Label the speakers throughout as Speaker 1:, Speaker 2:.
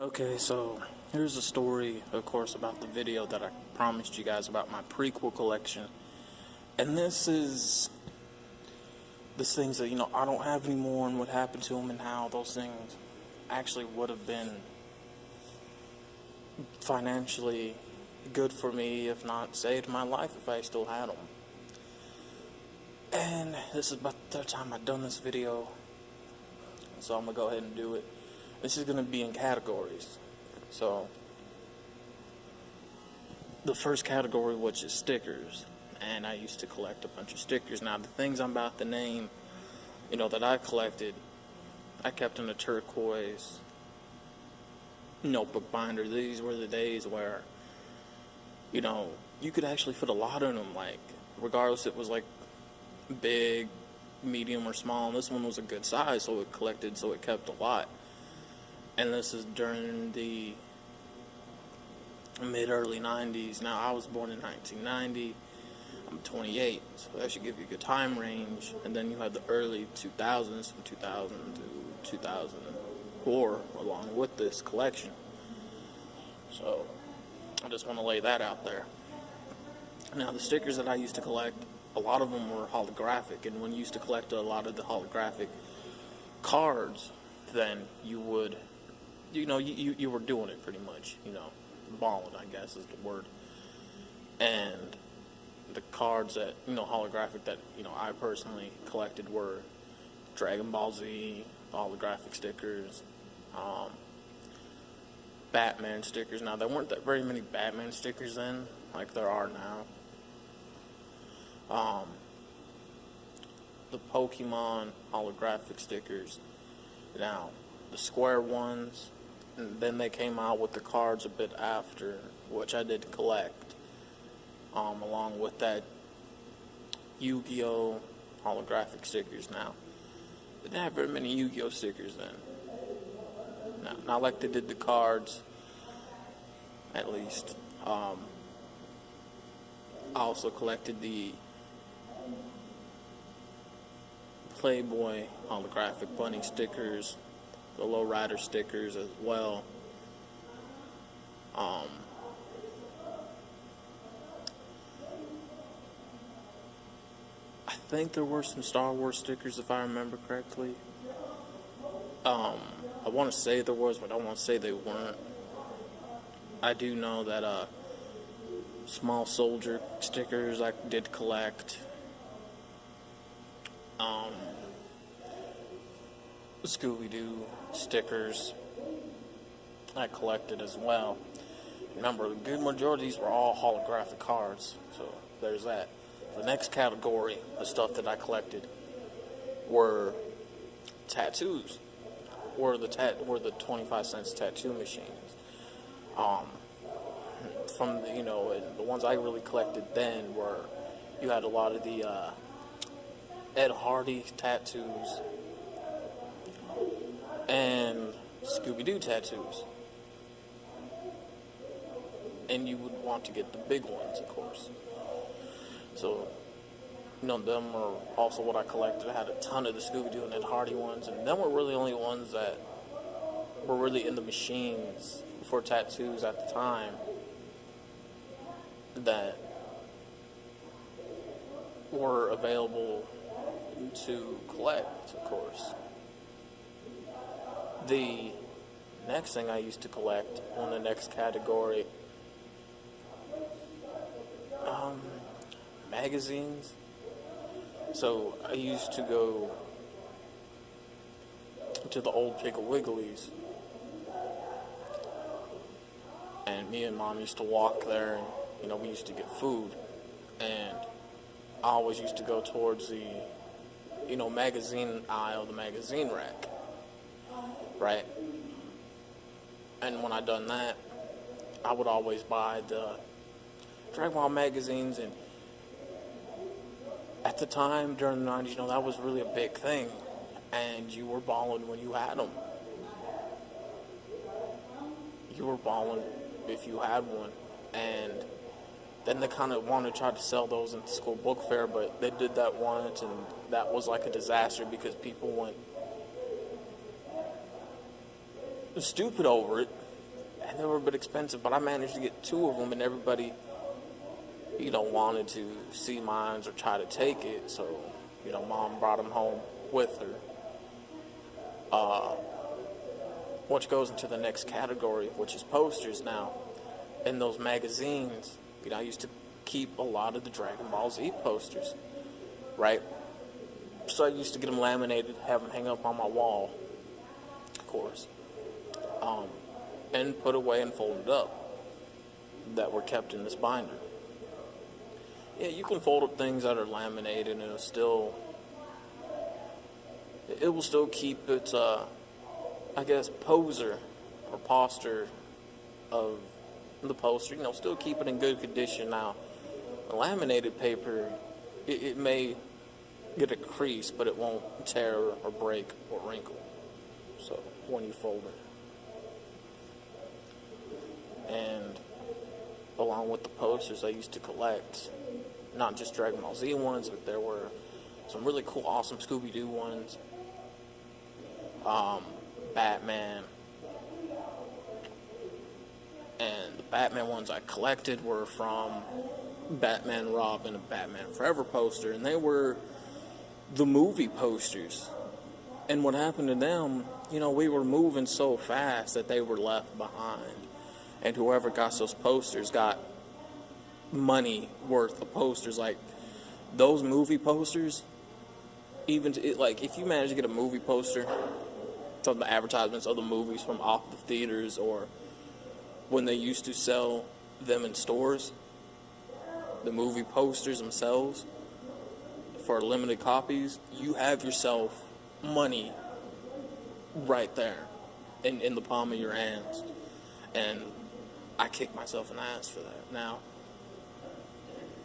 Speaker 1: Okay, so here's a story, of course, about the video that I promised you guys about my prequel collection. And this things that, I don't have anymore and what happened to them and how those things actually would have been financially good for me, if not saved my life if I still had them. And this is about the third time I've done this video, so I'm going to go ahead and do it. This is going to be in categories. So, the first category, which is stickers. And I used to collect a bunch of stickers. Now, the things I'm about to name, that I collected, I kept in a turquoise notebook binder. These were the days where, you could actually fit a lot in them. Like, regardless it was like big, medium, or small. And this one was a good size, so it kept a lot. And this is during the mid-early 90s. Now, I was born in 1990. I'm 28, so that should give you a good time range. And then you had the early 2000s, from 2000 to 2004, along with this collection. So, I just want to lay that out there. Now, the stickers that I used to collect, a lot of them were holographic. And when you used to collect a lot of the holographic cards, then you would... you were doing it pretty much, balling, I guess is the word. And the cards that, holographic that, I personally collected were Dragon Ball Z, holographic stickers, Batman stickers. Now, there weren't that very many Batman stickers then, like there are now. The Pokemon holographic stickers. Now, the square ones, and then they came out with the cards a bit after, which I did collect, along with that Yu-Gi-Oh! Holographic stickers. Now, they didn't have very many Yu-Gi-Oh! Stickers then. Not like they did the cards, at least. I also collected the Playboy holographic bunny stickers, the Lowrider stickers as well. I think there were some Star Wars stickers, if I remember correctly. I want to say there was, but I want to say they weren't. I do know that small soldier stickers I did collect. Scooby-Doo stickers I collected as well. Remember, a good majority of these were all holographic cards, so there's that. The next category of stuff that I collected were tattoos, were the 25-cent tattoo machines. From the, the ones I really collected then were, you had a lot of the Ed Hardy tattoos and Scooby-Doo tattoos. And you would want to get the big ones, of course. So, them were also what I collected. I had a ton of the Scooby-Doo and Ed Hardy ones, and them were really the only ones that were really in the machines for tattoos at the time that were available to collect, of course. The next thing I used to collect on the next category, magazines. So I used to go to the old Piggly Wigglies, and me and Mom used to walk there, and we used to get food, and I always used to go towards the magazine aisle, the magazine rack, right? And when I done that, I would always buy the Dragon Ball magazines, and at the time, during the 90s, that was really a big thing, and you were balling when you had them. You were balling if you had one, and then they kind of wanted to try to sell those at the school book fair, but they did that once, and that was like a disaster because people went stupid over it, and they were a bit expensive, but I managed to get 2 of them, and everybody, wanted to see mine or try to take it, so, Mom brought them home with her. Which goes into the next category, which is posters now. In those magazines, I used to keep a lot of the Dragon Ball Z posters, right? So I used to get them laminated, have them hang up on my wall, of course, and put away and folded up, that were kept in this binder. Yeah, you can fold up things that are laminated, and it will still keep its, poser or posture of the poster, still keep it in good condition. Now, laminated paper, it may get a crease, but it won't tear or break or wrinkle, so when you fold it. And along with the posters, I used to collect not just Dragon Ball Z ones, but there were some really cool, awesome Scooby-Doo ones, Batman, and the Batman ones I collected were from Batman Robin and Batman Forever poster, and they were the movie posters. And what happened to them, we were moving so fast that they were left behind, and whoever got those posters got money worth of posters. Like those movie posters, if you manage to get a movie poster from the advertisements of the movies from off the theaters, or when they used to sell them in stores, the movie posters themselves for limited copies, you have yourself money right there in the palm of your hands. And I kicked myself in the ass for that. Now,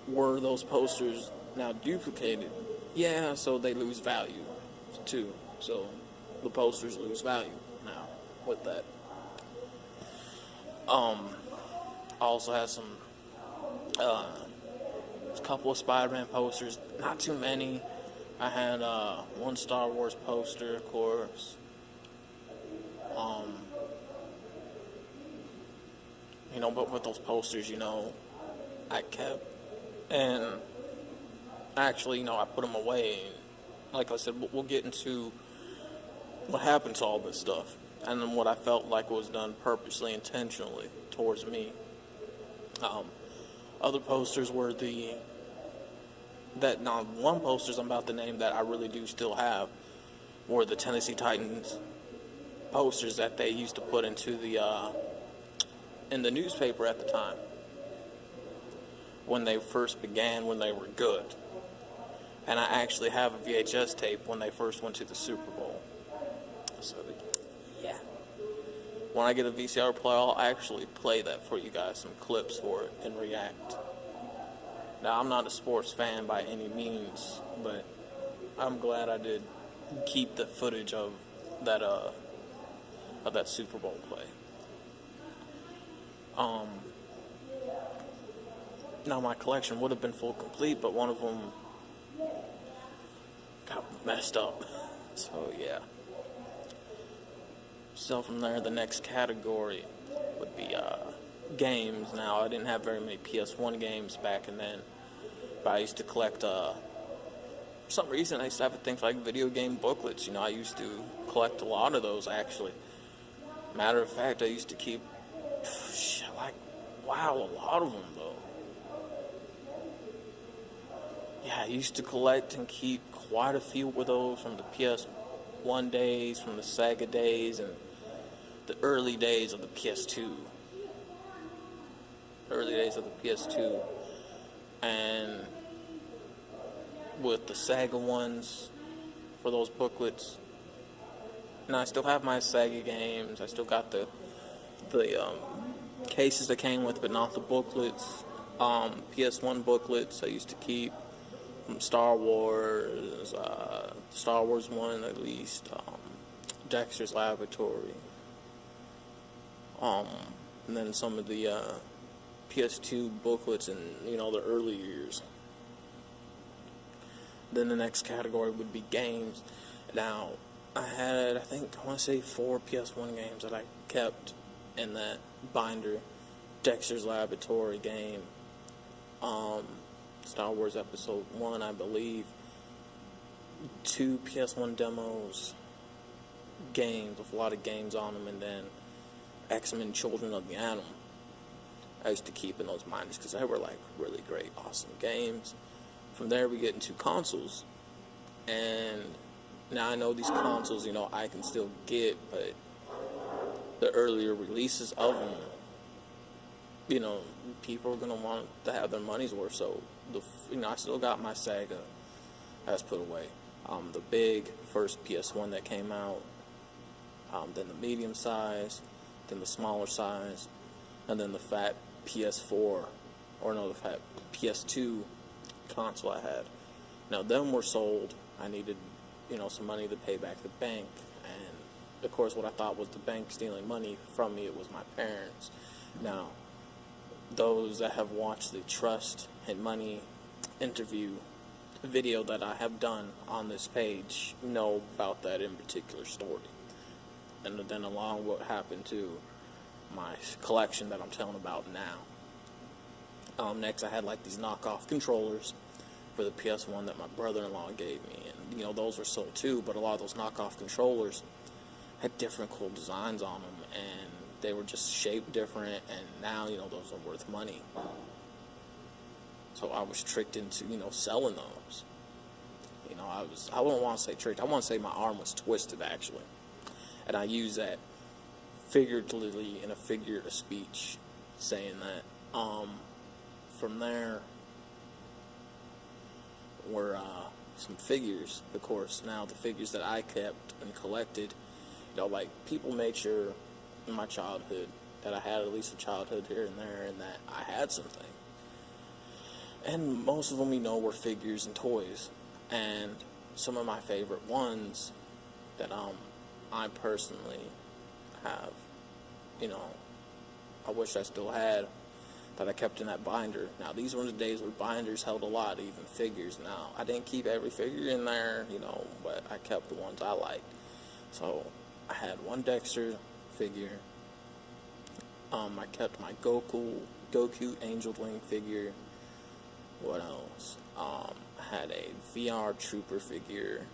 Speaker 1: were those posters now duplicated? Yeah, so they lose value too. So the posters lose value now with that. I also had some a couple of Spider-Man posters, not too many. I had one Star Wars poster, of course. But with those posters, I kept, and actually, I put them away. Like I said, we'll get into what happened to all this stuff, and then what I felt like was done purposely, intentionally towards me. Other posters were one posters I'm about to name that I really do still have were the Tennessee Titans posters that they used to put into in the newspaper at the time when they first began, when they were good. And I actually have a VHS tape when they first went to the Super Bowl. So, yeah. When I get a VCR player, I'll actually play that for you guys, some clips for it, and react. Now, I'm not a sports fan by any means, but I'm glad I did keep the footage of that Super Bowl play. Now, my collection would have been full complete, but one of them got messed up. So, yeah. So, from there, the next category would be games. Now, I didn't have very many PS1 games back and then, but I used to collect, for some reason, I used to have things like video game booklets. I used to collect a lot of those, actually. Matter of fact, I used to keep, a lot of them, though. Yeah, I used to collect and keep quite a few of those from the PS1 days, from the Sega days, and the early days of the PS2. And with the Sega ones for those booklets. And I still have my Sega games. I still got the cases that came with, but not the booklets. PS1 booklets I used to keep. Star Wars 1 at least, Dexter's Laboratory, and then some of the PS2 booklets in the early years. Then the next category would be games. Now I had I want to say 4 PS1 games that I kept in that binder. Dexter's Laboratory game, Star Wars Episode 1, I believe, 2 PS1 demos, games with a lot of games on them, and then X-Men Children of the Atom. I used to keep in those binders because they were like really great, awesome games. From there, we get into consoles, and now I know these consoles, I can still get, but the earlier releases of them, people are gonna want to have their money's worth. So I still got my Sega that's put away. The big first PS1 that came out, then the medium size, then the smaller size, and then the fat PS4, the fat PS2 console I had. Now, them were sold. I needed, some money to pay back the bank, and of course, what I thought was the bank stealing money from me, it was my parents. Now, those that have watched the Trust and Money interview video that I have done on this page know about that in particular story, and then along what happened to my collection that I'm telling about now. Next, I had like these knockoff controllers for the PS1 that my brother-in-law gave me, and those were sold too, but a lot of those knockoff controllers had different cool designs on them, and they were just shaped different, and now, those are worth money. So I was tricked into, selling those. I wouldn't want to say tricked, I want to say my arm was twisted, actually. And I use that figuratively in a figure of speech, saying that. From there were some figures, of course. Now, the figures that I kept and collected, like, people made sure in my childhood that I had at least a childhood here and there, and that I had something. And most of them, were figures and toys. And some of my favorite ones that I personally have, I wish I still had, that I kept in that binder. Now, these were the days where binders held a lot, even figures. Now, I didn't keep every figure in there, but I kept the ones I liked. So, I had one Dexter figure. I kept my Goku Angel Wing figure. What else? I had a VR Trooper figure.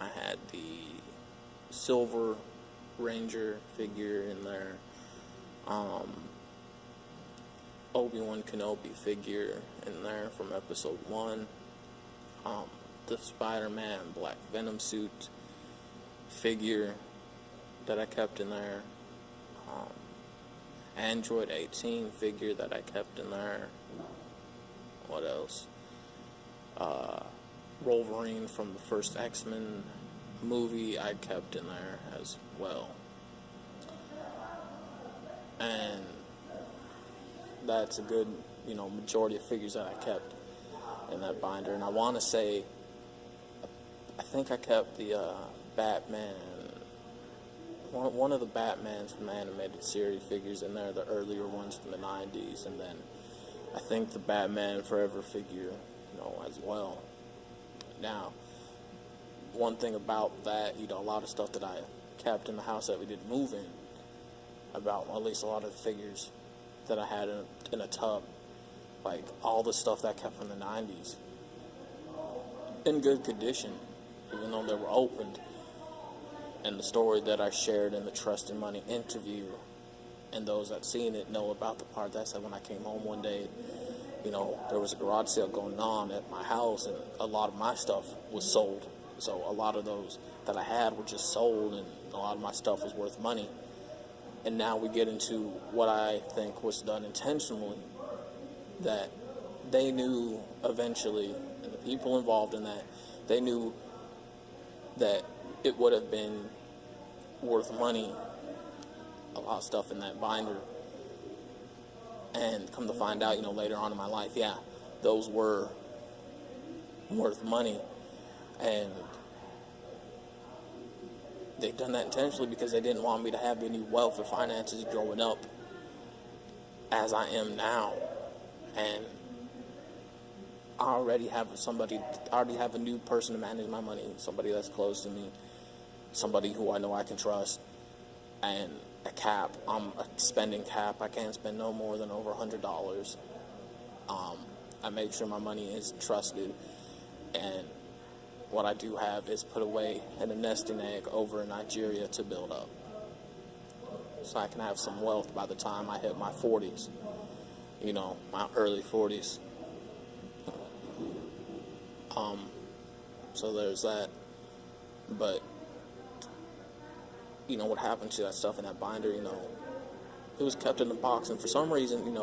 Speaker 1: I had the Silver Ranger figure in there. Obi-Wan Kenobi figure in there from Episode 1. The Spider-Man Black Venom suit figure that I kept in there. Android 18 figure that I kept in there. What else? Wolverine from the first X-Men movie I kept in there as well. And that's a good, majority of figures that I kept in that binder. And I want to say, I think I kept the Batman, one of the Batmans from the animated series figures in there, the earlier ones from the 90s, and then I think the Batman Forever figure, as well. Now, one thing about that, a lot of stuff that I kept in the house that we didn't move in, about at least a lot of the figures that I had in a tub, like all the stuff that I kept from the 90s, in good condition, even though they were opened. And the story that I shared in the Trust and Money interview, and those that seen it know about the part that said when I came home one day, there was a garage sale going on at my house, and a lot of my stuff was sold. So a lot of those that I had were just sold, and a lot of my stuff was worth money. And now we get into what I think was done intentionally, that they knew eventually, and the people involved in that, they knew that it would have been worth money, a lot of stuff in that binder. And come to find out, later on in my life, yeah, those were worth money. And they've done that intentionally because they didn't want me to have any wealth or finances growing up as I am now. And I already have a new person to manage my money, somebody that's close to me, somebody who I know I can trust. And a cap. I'm a spending cap. I can't spend no more than over $100. I make sure my money is trusted, and what I do have is put away in a nesting egg over in Nigeria to build up, so I can have some wealth by the time I hit my 40s, my early 40s. So there's that. But what happened to that stuff in that binder, it was kept in the box, and for some reason,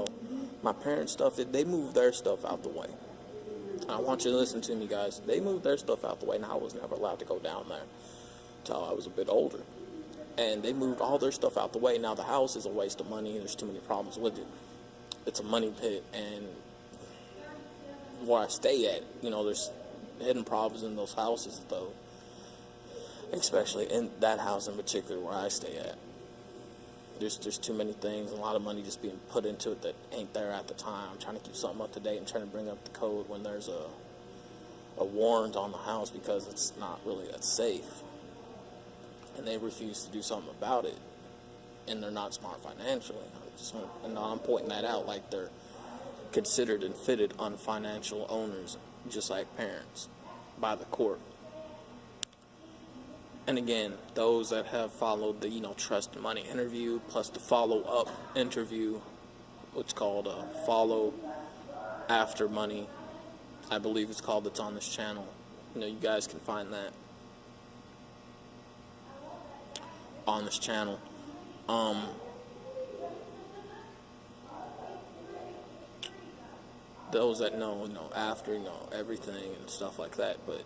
Speaker 1: my parents' stuff, they moved their stuff out the way. And I want you to listen to me, guys. They moved their stuff out the way, and I was never allowed to go down there until I was a bit older. And they moved all their stuff out the way. Now the house is a waste of money. There's too many problems with it. It's a money pit, and where I stay at, there's hidden problems in those houses, though. Especially in that house in particular where I stay at. There's too many things, a lot of money just being put into it that ain't there at the time. I'm trying to keep something up to date and trying to bring up the code when there's a warrant on the house because it's not really that safe. And they refuse to do something about it. And they're not smart financially. And I'm pointing that out like they're considered and fitted unfinancial owners, just like parents, by the court. And again, those that have followed the, trust and money interview, plus the follow-up interview, what's called follow after money, I believe it's called, that's on this channel. You guys can find that on this channel. Those that know, after, everything and stuff like that, but,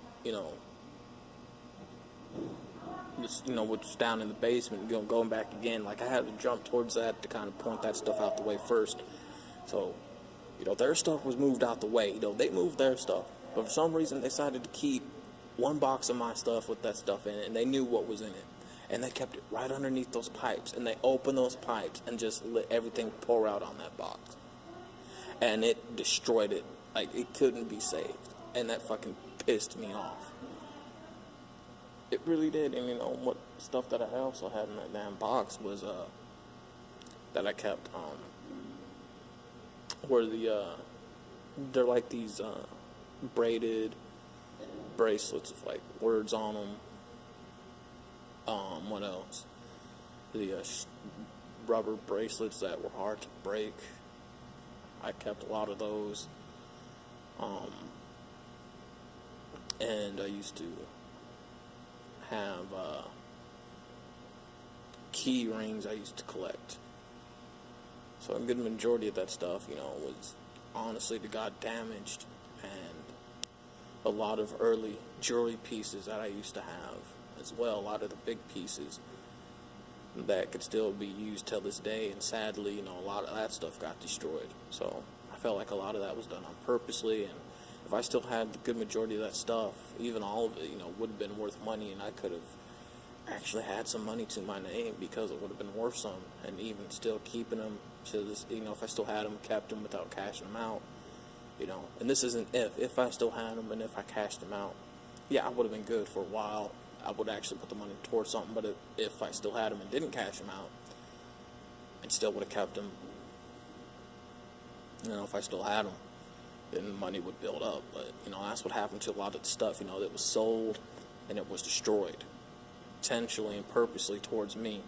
Speaker 1: just, what's down in the basement, going back again, like I had to jump towards that to kind of point that stuff out the way first. So, their stuff was moved out the way. They moved their stuff, but for some reason they decided to keep one box of my stuff with that stuff in it, and they knew what was in it, and they kept it right underneath those pipes, and they opened those pipes and just let everything pour out on that box, and it destroyed it. Like, it couldn't be saved, and that fucking pissed me off. It really did. And what stuff that I also had in that damn box was that I kept were they're like these braided bracelets with like words on them. What else? The rubber bracelets that were hard to break. I kept a lot of those. And I used to have key rings I used to collect. So a good majority of that stuff, was honestly to God damaged, and a lot of early jewelry pieces that I used to have as well, a lot of the big pieces that could still be used till this day, and sadly, a lot of that stuff got destroyed. So I felt like a lot of that was done on purposely, and if I still had the good majority of that stuff, even all of it, would have been worth money, and I could have actually had some money to my name because it would have been worth some, and even still keeping them to this, if I still had them, kept them without cashing them out, and this isn't if I still had them and if I cashed them out, yeah, I would have been good for a while. I would actually put the money towards something, but if I still had them and didn't cash them out, and still would have kept them, if I still had them, then money would build up. But that's what happened to a lot of the stuff, that was sold and it was destroyed intentionally and purposely towards me.